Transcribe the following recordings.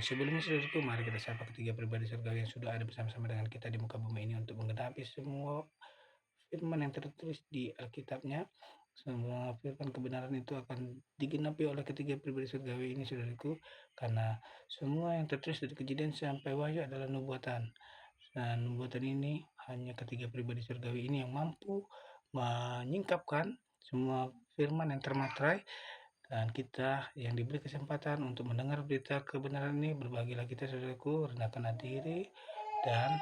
Sebelumnya saudaraku, mari kita sapa ketiga pribadi surgawi yang sudah ada bersama-sama dengan kita di muka bumi ini untuk menggenapi semua firman yang tertulis di Alkitabnya. Semua firman kebenaran itu akan digenapi oleh ketiga pribadi surgawi ini saudaraku, karena semua yang tertulis dari Kejadian sampai Wahyu adalah nubuatan. Dan nubuatan ini hanya ketiga pribadi surgawi ini yang mampu menyingkapkan semua firman yang termaterai, dan kita yang diberi kesempatan untuk mendengar berita kebenaran ini, berbahagialah kita saudaraku, rendahkanlah diri dan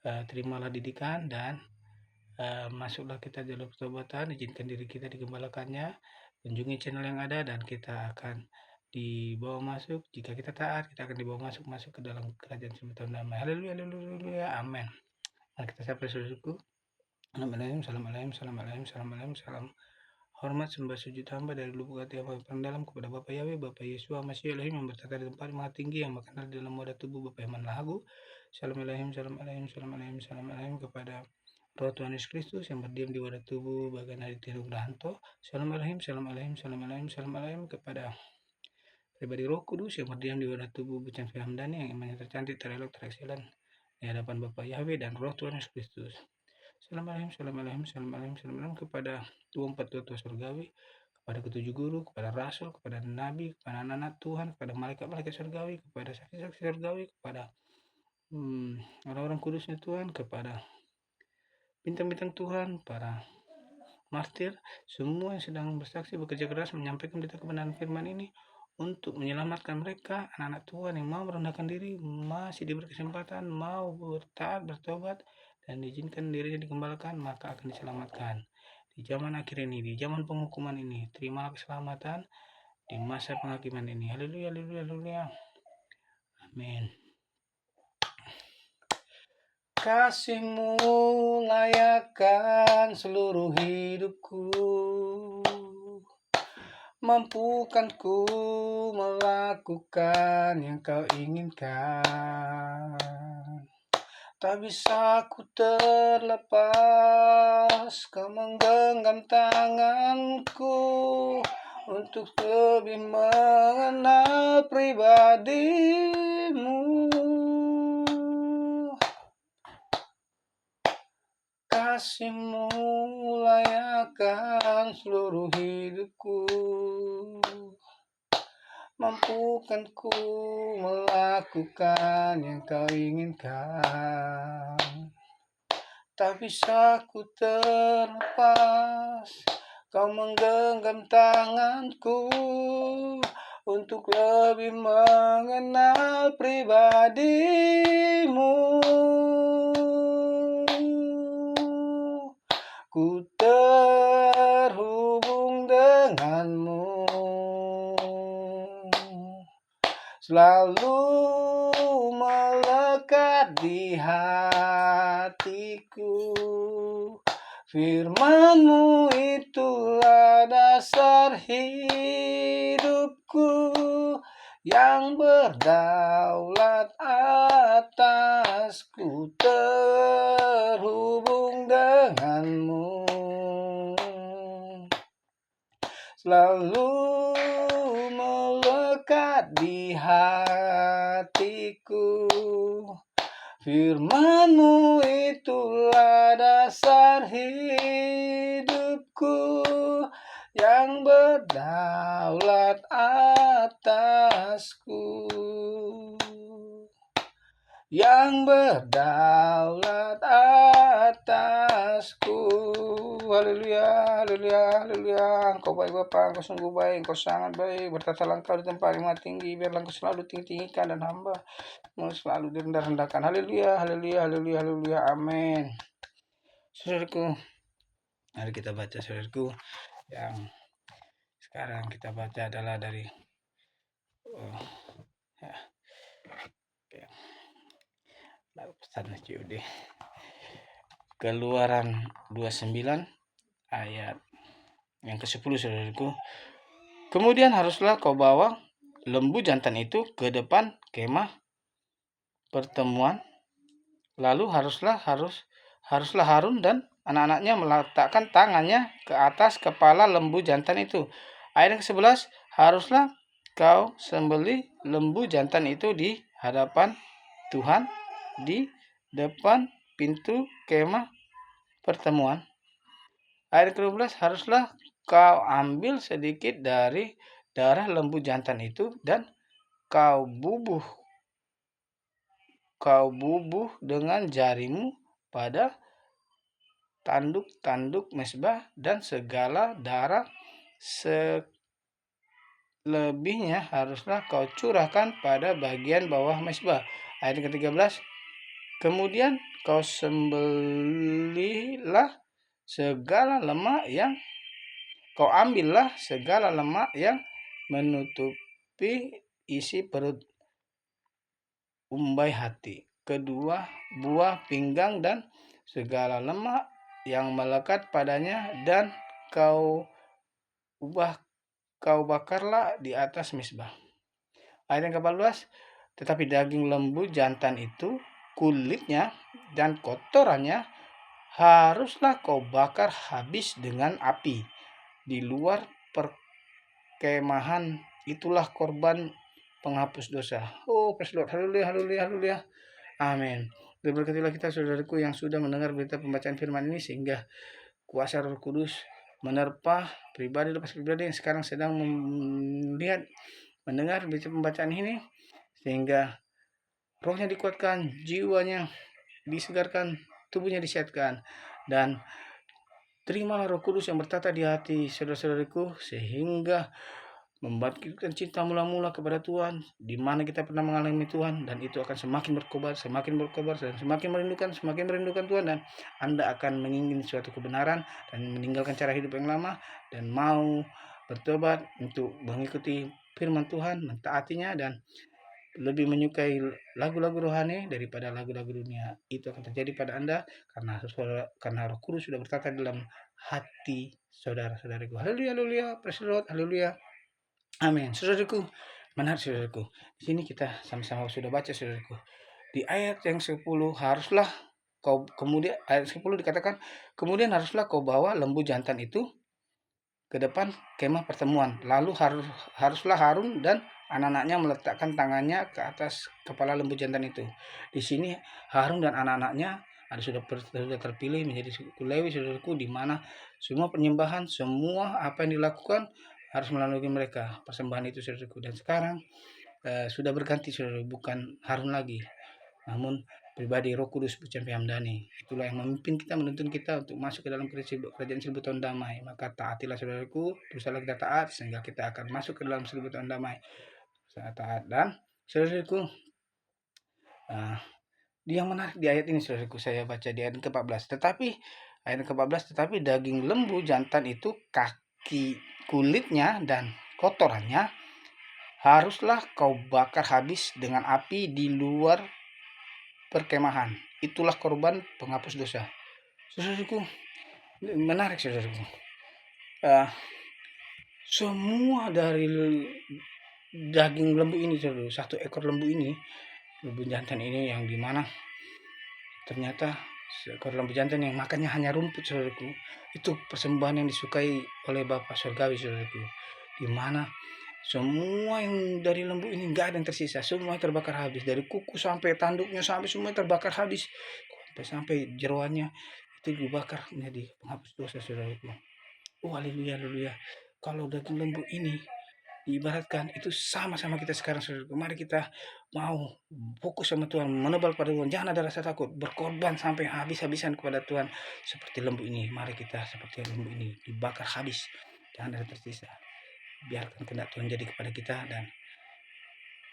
terimalah didikan, dan masuklah kita dalam pertobatan, izinkan diri kita digembalakannya, kunjungi channel yang ada dan kita akan dibawa masuk. Jika kita taat, kita akan dibawa masuk ke dalam kerajaan semesta damai. Haleluya, haleluya, amin. Mari kita sapa saudaraku. Assalamualaikum, salam hormat sembah sujud hamba dari lubuk hati yang paling dalam kepada Bapa Yahweh, Bapa Yesua Masih Elohim yang bertata di tempat yang maha tinggi, yang berkenan di dalam wadah tubuh Bapa yang lahagu. Salam kepada Roh Tuhan Yesus Kristus yang berdiam di wadah tubuh bagian hari Tirung Rahanto. Salam kepada pribadi Roh Kudus yang berdiam di wadah tubuh Bucan Hamdani yang imannya tercantik, terelok, terekselen di hadapan Bapa Yahweh dan Roh Tuhan Yesus Kristus. Salam kepada 24 tua surgawi, kepada ketujuh guru, kepada rasul, kepada nabi, kepada anak-anak Tuhan, kepada malaikat-malaikat surgawi, kepada saksi-saksi surgawi, kepada orang-orang kudusnya Tuhan, kepada bintang-bintang Tuhan, para martir, semua yang sedang bersaksi bekerja keras menyampaikan berita kebenaran firman ini untuk menyelamatkan mereka, anak-anak Tuhan yang mau merendahkan diri, masih diberi kesempatan, mau bertaat, bertobat, dan diizinkan dirinya dikembalikan, maka akan diselamatkan. Di zaman akhir ini, di zaman penghukuman ini, terimalah keselamatan di masa penghakiman ini. Haleluya, haleluya, haleluya. Amin. Kasih-Mu layakkan seluruh hidupku, mampukan ku melakukan yang Kau inginkan. Tak bisa ku terlepas, Kau menggenggam tanganku untuk lebih mengenal pribadi-Mu. Kasih-Mu layakkan seluruh hidupku, mampukan ku melakukan yang Kau inginkan. Tak bisa ku terlepas, Kau menggenggam tanganku untuk lebih mengenal pribadi-Mu. Ku terhubung dengan-Mu, selalu melekat di hatiku. Firman-Mu itulah dasar hidupku, yang berdaulat atasku, terhubung dengan-Mu, selalu melekat di hatiku. Firman-Mu itulah dasar hidupku, yang berdaulat atasku, yang berdaulat atasku. Haleluya, haleluya, haleluya. Engkau baik Bapa, Engkau sungguh baik, Engkau sangat baik. Bertatalah Engkau di tempat yang maha tinggi, biarlah Engkau selalu tinggi-tinggikan dan hamba mau selalu direndah-rendahkan. Haleluya, haleluya, haleluya, haleluya, amin. Saudaraku, mari kita baca saudaraku. Yang sekarang kita baca adalah dari pesan COD Keluaran 29 ayat yang ke-10 saudaraku. Kemudian haruslah kau bawa lembu jantan itu ke depan kemah pertemuan, lalu haruslah Harun dan anak-anaknya meletakkan tangannya ke atas kepala lembu jantan itu. Ayat yang ke-11, haruslah kau sembelih lembu jantan itu di hadapan Tuhan di depan pintu kemah pertemuan. Ayat ke-12, haruslah kau ambil sedikit dari darah lembu jantan itu dan kau bubuh dengan jarimu pada tanduk-tanduk mezbah, dan segala darah selebihnya haruslah kau curahkan pada bagian bawah mezbah. Ayat ke-13, kemudian kau ambillah segala lemak yang menutupi isi perut, umbai hati, kedua buah pinggang dan segala lemak yang melekat padanya, dan kau bakarlah di atas mezbah. Ayat yang ke-14, tetapi daging lembu jantan itu, kulitnya dan kotorannya haruslah kau bakar habis dengan api di luar perkemahan. Itulah korban penghapus dosa. Oh, praise Lord. Haleluya, haleluya, haleluya. Amin. Berkatilah kita, saudaraku, yang sudah mendengar berita pembacaan firman ini, sehingga kuasa Roh Kudus menerpa pribadi lepas pribadi yang sekarang sedang mendengar berita pembacaan ini, sehingga rohnya dikuatkan, jiwanya disegarkan, tubuhnya disehatkan, dan terimalah Roh Kudus yang bertata di hati saudara-saudariku, sehingga membangkitkan cinta mula-mula kepada Tuhan, di mana kita pernah mengalami Tuhan, dan itu akan semakin berkobar, dan semakin merindukan Tuhan, dan Anda akan menginginkan suatu kebenaran dan meninggalkan cara hidup yang lama, dan mau bertobat untuk mengikuti firman Tuhan, mentaatinya, dan lebih menyukai lagu-lagu rohani daripada lagu-lagu dunia. Itu akan terjadi pada Anda karena Roh Kudus sudah bertata dalam hati saudara-saudariku. Haleluya, haleluya, praise the Lord, haleluya. Amin. Saudaraku, menarik saudaraku. Di sini kita sama-sama sudah baca, saudaraku. Di ayat yang 10 haruslah kau, kemudian ayat 10 dikatakan, kemudian haruslah kau bawa lembu jantan itu ke depan kemah pertemuan. Lalu haruslah Harun dan anak-anaknya meletakkan tangannya ke atas kepala lembu jantan itu. Di sini Harun dan anak-anaknya sudah terpilih menjadi suku Lewi, saudaraku, di mana semua penyembahan, semua apa yang dilakukan harus melalui mereka, persembahan itu, saudaraku. Dan sekarang sudah berganti, saudara, bukan Harun lagi, namun pribadi Roh Kudus Pujian Hamdani. Itulah yang memimpin kita, menuntun kita untuk masuk ke dalam kerajaan 1000 tahun damai. Maka taatilah, saudaraku, berusaha kita taat, sehingga kita akan masuk ke dalam 1000 tahun damai. Saat taat. Dan saudaraku, yang menarik di ayat ini, saudaraku, saya baca di ayat ke-14. Tetapi daging lembu jantan itu, kaki, kulitnya dan kotorannya haruslah kau bakar habis dengan api di luar perkemahan. Itulah korban penghapus dosa. Saudaraku, menarik, saudaraku. Semua dari daging lembu ini, saudara, satu ekor lembu jantan ini, yang dimana ternyata seekor lembu jantan yang makannya hanya rumput, saudaraku, itu persembahan yang disukai oleh Bapa Surgawi, saudaraku, dimana semua yang dari lembu ini nggak ada yang tersisa, semua terbakar habis, dari kuku sampai tanduknya, sampai semua terbakar habis, sampai jeroannya itu dibakar menjadi penghapus dosa, saudaraku. Oh, haleluya, haleluya. Kalau daging lembu ini diibaratkan itu sama-sama kita sekarang, saudaraku. Mari kita mau fokus sama Tuhan, menebal pada Tuhan, jangan ada rasa takut, berkorban sampai habis-habisan kepada Tuhan seperti lembu ini. Mari kita seperti lembu ini, dibakar habis, jangan ada tersisa. Biarkan kehendak Tuhan jadi kepada kita, dan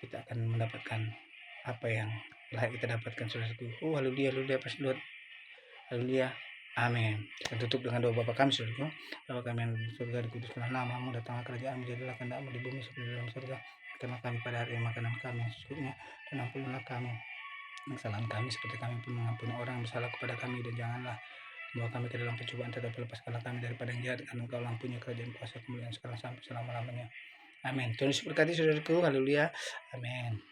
kita akan mendapatkan apa yang layak kita dapatkan, saudaraku. Oh, haleluya, haleluya, praise the Lord, haleluya. Amin. Kita tutup dengan doa Bapa kami, saudaraku. Bapa kami yang di surga, dikuduskanlah namamu, datanglah kerajaan, jadilah kehendakmu di bumi seperti dalam surga. Berikanlah kami pada hari makanan kami yang secukupnya, dan ampunilah kami kesalahan kami seperti kami pun mengampuni orang yang bersalah kepada kami, dan janganlah membawa kami ke dalam pencobaan, tetapi lepaskanlah kami daripada yang jahat, karena Engkau lampunya kerajaan, kuasa, kemuliaan sekarang sampai selama-lamanya. Amin. Tuhan Yesus berkati, saudaraku. Haleluya. Amin.